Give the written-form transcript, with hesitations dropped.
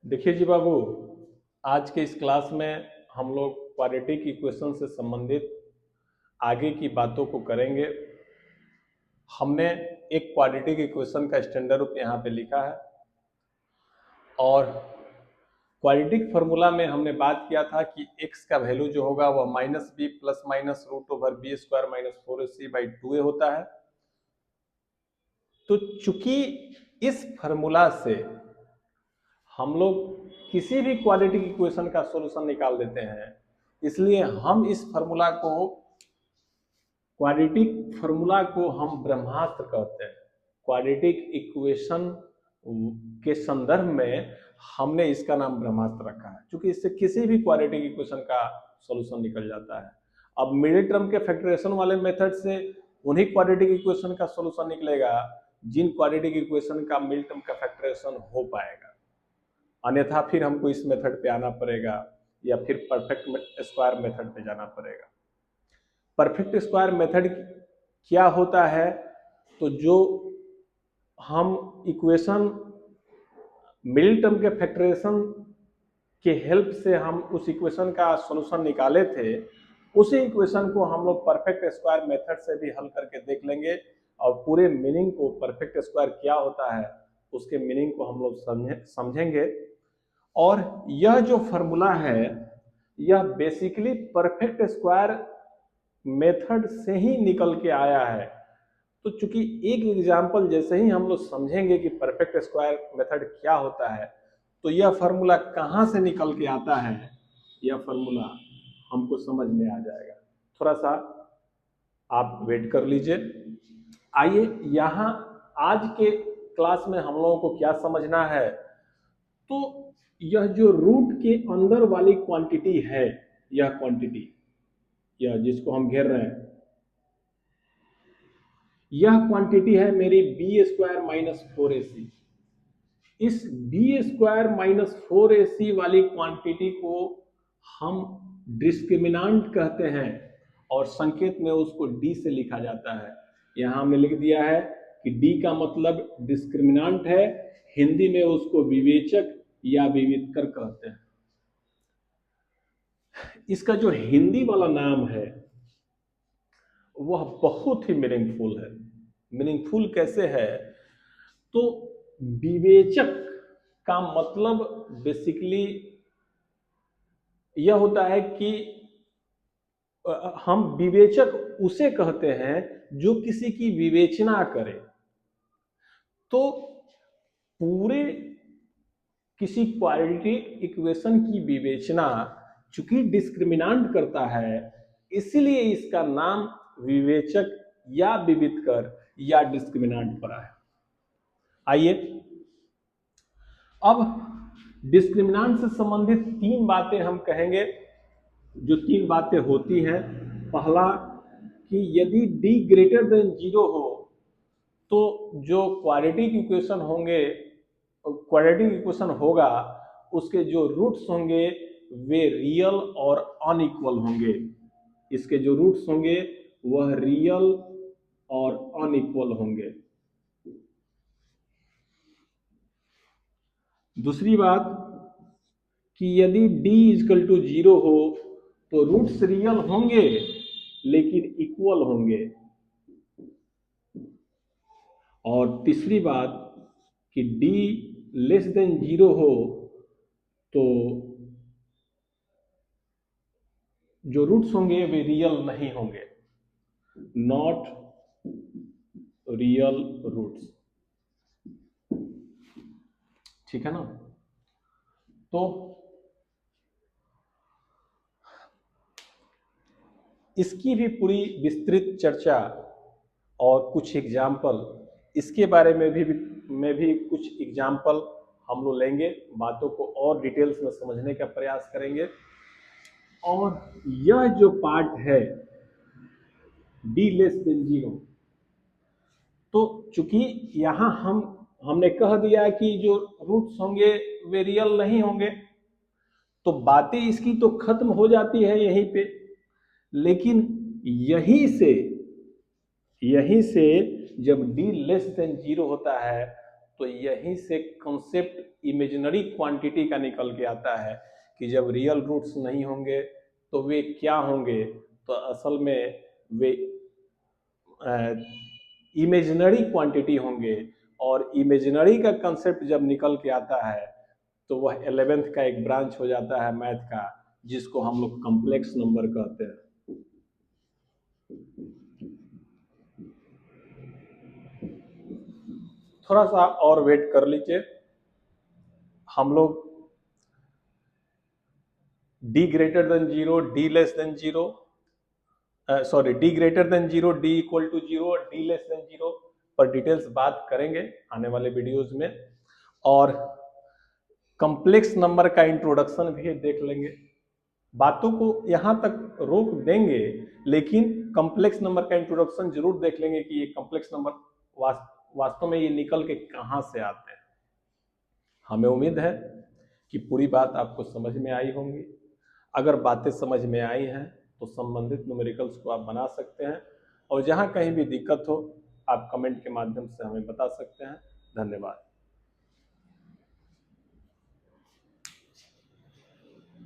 देखिए जी बाबू, आज के इस क्लास में हम लोग क्वाड्रेटिक इक्वेशन से संबंधित आगे की बातों को करेंगे। हमने एक क्वाड्रेटिक इक्वेशन का स्टैंडर्ड रूप यहाँ पे लिखा है और क्वाड्रेटिक फार्मूला में हमने बात किया था कि x का वैल्यू जो होगा वह minus b plus minus root over b square minus 4ac/2a होता है। तो चूंकि इस फार्मूला से हम लोग किसी भी क्वाड्रेटिक इक्वेशन का सॉल्यूशन निकाल देते हैं, इसलिए हम इस फार्मूला को क्वाड्रेटिक फार्मूला को हम ब्रह्मास्त्र कहते हैं। क्वाड्रेटिक इक्वेशन के संदर्भ में हमने इसका नाम ब्रह्मास्त्र रखा है, क्योंकि इससे किसी भी क्वाड्रेटिक इक्वेशन का सॉल्यूशन निकल जाता है। अब मिडिल टर्म के फैक्टराइजेशन वाले मेथड से उन्हीं क्वाड्रेटिक इक्वेशन का सॉल्यूशन निकलेगा जिन क्वाड्रेटिक इक्वेशन का मिडिल टर्म का फैक्टराइजेशन हो पाएगा, अन्यथा फिर हमको इस मेथड पे आना पड़ेगा या फिर परफेक्ट स्क्वायर मेथड पे जाना पड़ेगा। परफेक्ट स्क्वायर मेथड क्या होता है? तो जो हम इक्वेशन मिडिल टर्म के फैक्टराइजेशन के हेल्प से हम उस इक्वेशन का सॉल्यूशन निकाले थे, उसी इक्वेशन को हम लोग परफेक्ट स्क्वायर मेथड से भी हल करके देख लेंगे और पूरे मीनिंग को, परफेक्ट स्क्वायर क्या होता है उसके मीनिंग को हम लोग समझेंगे। और यह जो फॉर्मूला है यह बेसिकली परफेक्ट स्क्वायर मेथड से ही निकल के आया है। तो चूंकि एक एग्जांपल जैसे ही हम लोग समझेंगे कि परफेक्ट स्क्वायर मेथड क्या होता है, तो यह फार्मूला कहाँ से निकल के आता है, यह फार्मूला हमको समझ में आ जाएगा। थोड़ा सा आप वेट कर लीजिए। आइए, यहाँ आज के क्लास में हम लोगों को क्या समझना है, तो यह जो रूट के अंदर वाली क्वांटिटी है, यह क्वांटिटी, यह जिसको हम घेर रहे हैं, यह क्वांटिटी है मेरी बी स्क्वायर माइनस 4ac। इस बी स्क्वायर माइनस 4ac वाली क्वांटिटी को हम डिस्क्रिमिनांट कहते हैं और संकेत में उसको डी से लिखा जाता है। यहां हमने लिख दिया है कि डी का मतलब डिस्क्रिमिनांट है, हिंदी में उसको विवेचक या विविधकर कहते हैं। इसका जो हिंदी वाला नाम है वह बहुत ही मीनिंगफुल है। मीनिंगफुल कैसे है? तो विवेचक का मतलब बेसिकली यह होता है कि हम विवेचक उसे कहते हैं जो किसी की विवेचना करे। तो पूरे किसी क्वाड्रेटिक इक्वेशन की विवेचना चूंकि डिस्क्रिमिनांट करता है, इसीलिए इसका नाम विवेचक या विविधकर या डिस्क्रिमिनांट पड़ा है। आइए, अब डिस्क्रिमिनांट से संबंधित तीन बातें हम कहेंगे। जो तीन बातें होती हैं, पहला कि यदि d ग्रेटर देन 0 हो तो जो क्वाड्रेटिक इक्वेशन होंगे, क्वाड्रेटिक इक्वेशन होगा, उसके जो रूट्स होंगे वे रियल और अनइक्वल होंगे। इसके जो रूट्स होंगे वह रियल और अनइक्वल होंगे। दूसरी बात कि यदि d इक्वल टू 0 हो तो रूट्स रियल होंगे लेकिन इक्वल होंगे। और तीसरी बात कि d लेस देन 0 हो तो जो रूट्स होंगे वे रियल नहीं होंगे, नॉट रियल रूट्स। ठीक है ना? तो इसकी भी पूरी विस्तृत चर्चा और कुछ एग्जाम्पल, इसके बारे में भी कुछ एग्जाम्पल हम लोग लेंगे, बातों को और डिटेल्स में समझने का प्रयास करेंगे। और यह जो पार्ट है d लेस देन 0, तो चूंकि यहां हमने कह दिया कि जो रूट्स होंगे वे रियल नहीं होंगे, तो बातें इसकी तो खत्म हो जाती है यहीं पे। लेकिन यहीं से जब d लेस देन 0 होता है तो यहीं से कंसेप्ट इमेजिनरी क्वांटिटी का निकल के आता है कि जब रियल रूट्स नहीं होंगे तो वे क्या होंगे, तो असल में वे इमेजिनरी क्वांटिटी होंगे। और इमेजिनरी का कंसेप्ट जब निकल के आता है तो वह 11th का एक ब्रांच हो जाता है मैथ का, जिसको हम लोग कॉम्प्लेक्स नंबर कहते हैं। थोड़ा सा और वेट कर लीजिए, हम लोग d greater than zero, d less than zero, sorry d greater than zero, d equal to zero, d less than zero पर डिटेल्स बात करेंगे आने वाले वीडियोस में। और कॉम्प्लेक्स नंबर का इंट्रोडक्शन भी देख लेंगे। बातों को यहाँ तक रोक देंगे, लेकिन कॉम्प्लेक्स नंबर का इंट्रोडक्शन जरूर देख लेंगे कि ये कॉम्प्लेक्स नंबर वास्तव में ये निकल के कहाँ से आते हैं। हमें उम्मीद है कि पूरी बात आपको समझ में आई होंगी। अगर बातें समझ में आई हैं तो संबंधित न्यूमेरिकल्स को आप बना सकते हैं, और जहाँ कहीं भी दिक्कत हो आप कमेंट के माध्यम से हमें बता सकते हैं। धन्यवाद।